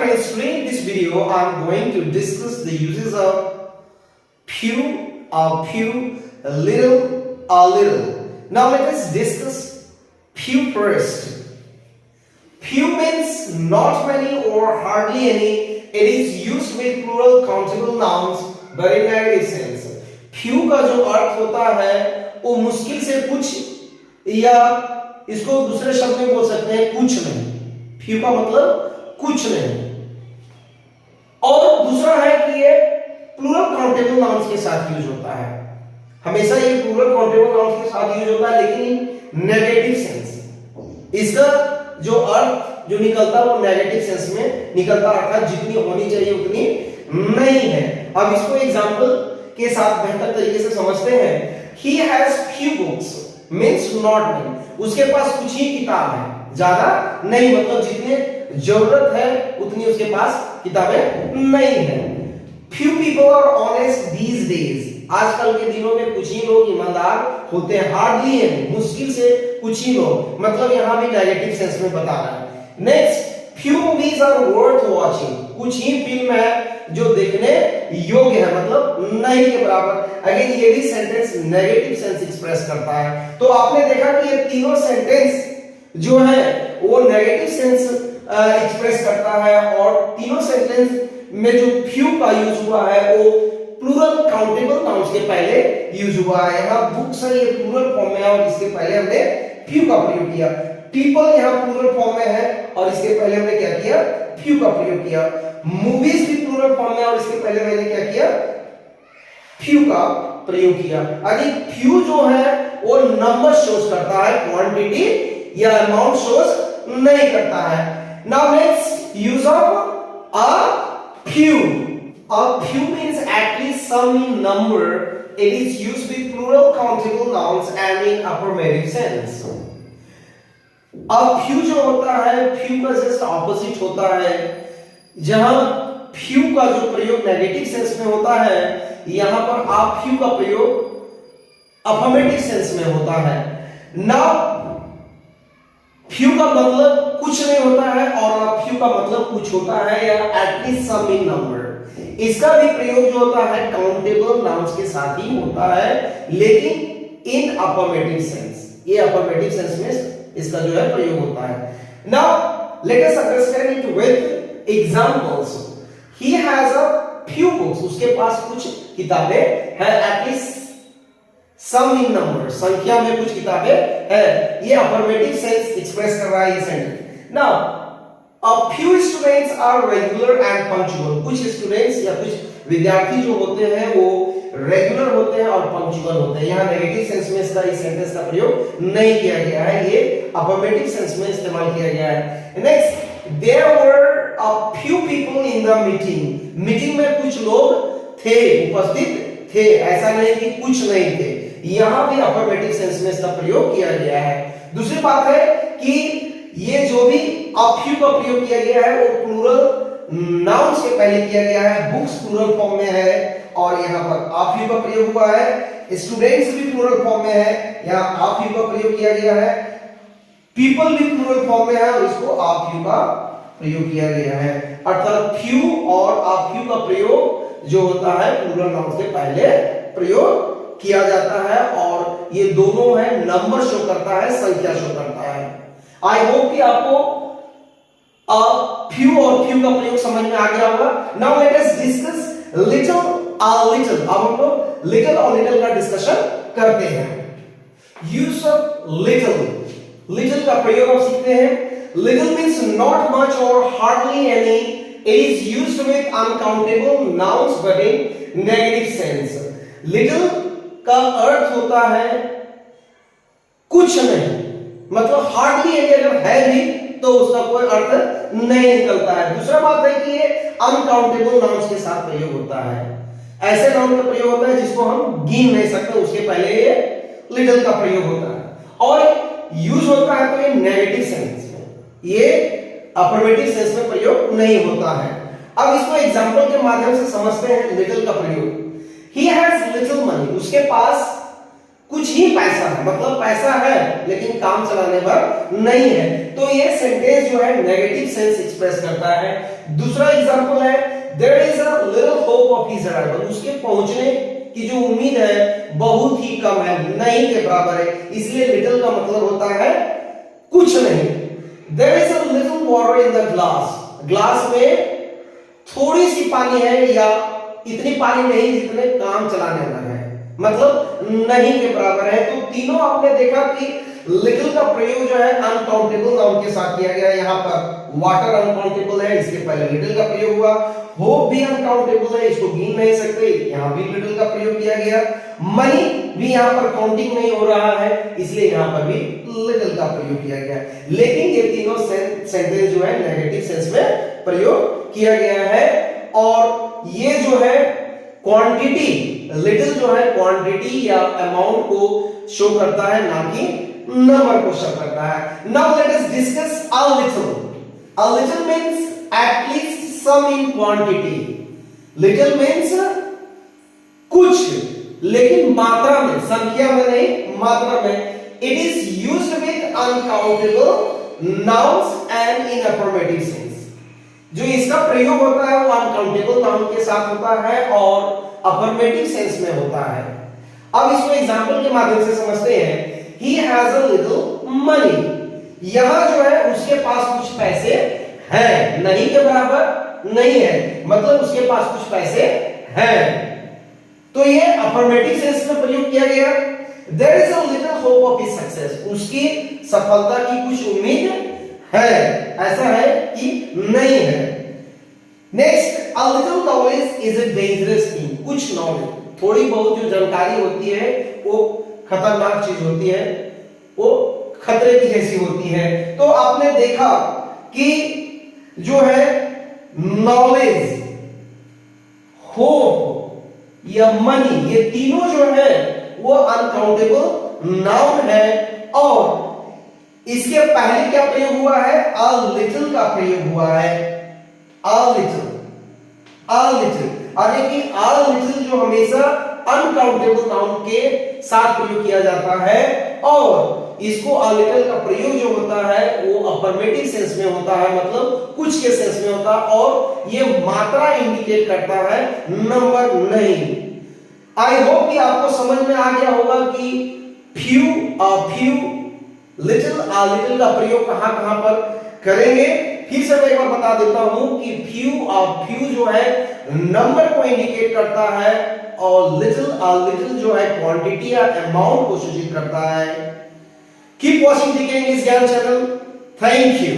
my student, in this video I am going to discuss the uses of few, little, a little. Now let us discuss few first. Few means not many or hardly any. It is used with plural countable nouns but in negative sense. Few का जो अर्थ होता है वो मुश्किल से कुछ, या इसको दूसरे शब्द में बोल सकते हैं कुछ नहीं. few का मतलब कुछ नहीं. और दूसरा है कि ये प्लूरल काउंटेबल नाउन्स के साथ यूज होता है. हमेशा ये प्लूरल काउंटेबल नाउन्स के साथ यूज होता है लेकिन नेगेटिव सेंस. इसका जो अर्थ जो निकलता है वो नेगेटिव सेंस में निकलता, अर्थात जितनी होनी चाहिए उतनी नहीं है. अब इसको एग्जांपल के साथ बेहतर तरीके से समझते हैं. He has few books means not many. उसके पास कुछ ही किताब है, ज्यादा नहीं, मतलब जितने जरूरत है उतनी उसके पास किताबें नहीं है. Few people are honest these days. आजकल के दिनों में कुछ ही लोग ईमानदार होते हैं. हार्डली है, मुश्किल से कुछ ही लोग, मतलब यहां भी नेगेटिव सेंस में बता रहा है. Next, few movies are worth watching. कुछ ही फिल्म है जो देखने योग्य है, मतलब नहीं के बराबर. अगेन ये भी सेंटेंस नेगेटिव सेंस एक्सप्रेस करता है. तो आपने देखा कि ये तीनों सेंटेंस जो है वो नेगेटिव सेंस एक्सप्रेस करता है, और तीनों सेंटेंस में जो few का यूज हुआ है वो प्लूरल काउंटेबल नाउन्स के पहले यूज हुआ है. यहां बुक्स है, ये प्लूरल फॉर्म में है और इसके पहले हमने few का प्रयोग किया. पीपल यहां प्लूरल फॉर्म में है और इसके पहले हमने क्या किया, few का प्रयोग किया. मूवीज भी प्लूरल फॉर्म में और इसके पहले मैंने क्या किया, few का प्रयोग किया. अभी few जो है वो नंबर शोज करता है, क्वांटिटी या अमाउंट शोज नहीं करता है. Now let's use of a few. A few means at least some in number. It is used with plural countable nouns and in affirmative sense. अब few जो होता है, few का जस्ट ऑपोजिट होता है. जहां few का जो प्रयोग नेगेटिव सेंस में होता है, यहां पर आप few का प्रयोग अफर्मेटिव सेंस में होता है. ना few का मतलब कुछ नहीं होता है और few का मतलब कुछ होता है, या at least some in number. इसका भी प्रयोग जो होता है काउंटेबल नाउन्स के साथ ही होता है, लेकिन इन अफर्मेटिव सेंस. ये अफर्मेटिव सेंस में इसका जो है प्रयोग होता है. Now let us understand it with examples. He has a few books. उसके पास कुछ किताबें हैं, एटलीस्ट सम इन नंबर, संख्या में कुछ किताबें हैं. ये अफर्मेटिव सेंस एक्सप्रेस कर रहा है ये sentence. Now A few students are regular and punctual. कुछ स्टूडेंट्स या कुछ विद्यार्थी जो होते हैं वो रेगुलर होते हैं और पंक्चुअल होते हैं. यहाँ नेगेटिव सेंस में इसका इस सेंटेंस का प्रयोग नहीं किया गया है, ये अफर्मेटिव सेंस में इस्तेमाल किया गया है. Next, there were a few people in the meeting. Meeting में कुछ लोग थे, उपस्थित थे, ऐसा नहीं कि कुछ नहीं थे. यहाँ भी अफर्मेटिव सेंस में इसका प्रयोग किया गया है. दूसरी बात है कि ये जो भी a few का प्रयोग किया गया है वो प्लूरल नाउन्स के पहले किया गया है. बुक्स प्लूरल फॉर्म में है और यहाँ पर a few का प्रयोग हुआ है. स्टूडेंट्स भी प्लूरल फॉर्म में है, यहाँ a few का प्रयोग किया गया है. पीपल भी प्लूरल फॉर्म में है और इसको a few का प्रयोग किया गया है. अर्थात few और a few का प्रयोग जो होता है प्लूरल नाउन्स के पहले प्रयोग किया जाता है, और ये दोनों है नंबर शो करता है, संख्या शो करता है. आई होप कि आपको few और few का प्रयोग समझ में आ गया होगा. Now let us discuss little a little. अब हम लोग लिटिल और लिटिल का डिस्कशन करते हैं. Use of little. लिटिल का प्रयोग आप सीखते हैं. लिटिल मींस नॉट मच और hardly any. It is used with uncountable nouns but in negative sense. Little का अर्थ होता है कुछ नहीं, मतलब हार्डली एनी अगर है भी तो उसका कोई अर्थ नहीं निकलता है. दूसरा बात है कि ये अनकाउंटेबल नाउन्स के साथ प्रयोग होता है. ऐसे नाउन का प्रयोग होता है जिसको हम गिन नहीं सकते, उसके पहले ये लिटिल का प्रयोग होता है. और यूज होता है तो ये नेगेटिव सेंस में, ये अफर्मेटिव सेंस में प्रयोग नहीं होता है. अब इसको एग्जांपल के माध्यम से समझते हैं लिटिल का प्रयोग. He has little money. उसके पास कुछ ही पैसा है, मतलब पैसा है लेकिन काम चलाने पर नहीं है. तो ये सेंटेंस जो है नेगेटिव सेंस एक्सप्रेस करता है. दूसरा एग्जांपल है there is a little hope of his arrival, उसके पहुंचने की जो उम्मीद है बहुत ही कम है, नहीं के बराबर है, इसलिए लिटिल का मतलब होता है कुछ नहीं। There is a little water in the glass, glass में थोड़ी सी पानी है या इतनी पानी नहीं जितने काम चलाने वाला है, मतलब नहीं के बराबर है। तो तीनों आपने देखा कि लिटिल का प्रयोग जो है अनकाउंटेबल नाउन के साथ किया गया। यहाँ पर वाटर अनकाउंटेबल है, इसके पहले लिटिल का प्रयोग हुआ। होप भी अनकाउंटेबल है, इसको गिन नहीं सकते, यहाँ भी लिटिल का प्रयोग किया गया। मनी भी यहाँ पर काउंटिंग नहीं हो रहा है, इसलिए यहाँ पर भी लिटिल का प्रयोग किया गया। लेकिन ये तीनों सेंटेंस जो है नेगेटिव सेंस में प्रयोग किया गया है। और ये जो है क्वांटिटी, लिटिल जो है क्वांटिटी या अमाउंट को शो करता है, ना कि नंबर को शो करता है। Now let us discuss a little. A little means at least some in quantity. Little means कुछ, लेकिन मात्रा में, संख्या में नहीं, मात्रा में। It is used with uncountable nouns and in affirmative sense. जो इसका प्रयोग होता है वो अनकाउंटेबल नाउन के साथ होता है और अफर्मेटिव सेंस में होता है। अब इसको एग्जांपल के माध्यम से समझते हैं। He has a little money, यहां जो है उसके पास कुछ पैसे हैं, नहीं के बराबर नहीं है, मतलब उसके पास कुछ पैसे हैं। तो ये अफर्मेटिव सेंस में प्रयोग किया गया। There is a little hope of his success, उसकी सफलता की कुछ उम्मीद है, ऐसा है कि नहीं है। Next, a little knowledge is a dangerous thing. कुछ नॉलेज, थोड़ी बहुत जो जानकारी होती है वो खतरनाक चीज होती है, वो खतरे की जैसी होती है। तो आपने देखा कि जो है नॉलेज, होप या मनी, ये तीनों जो है वो अनकाउंटेबल नाउन है। और इसके पहले क्या प्रयोग हुआ है? अ लिटिल का प्रयोग हुआ है। अ लिटिल, अ लिटिल। और देखिए अ लिटिल जो हमेशा अनकाउंटेबल नाउन के साथ प्रयोग किया जाता है, और इसको अ लिटिल का प्रयोग जो होता है वो अफर्मेटिव सेंस में होता है, मतलब कुछ के सेंस में होता है, और ये मात्रा इंडिकेट करता है, नंबर नहीं। आई होप कि आपको समझ में आ गया होगा कि फ्यू, लिटिल, लिटिल का प्रयोग कहां कहां पर करेंगे। फिर से मैं एक बार बता देता हूं कि फ्यू जो है नंबर को इंडिकेट करता है, और लिटिल जो है क्वांटिटी या अमाउंट को सूचित करता है। कीप वॉचिंग द इंग्लिश ज्ञान चैनल। Thank you.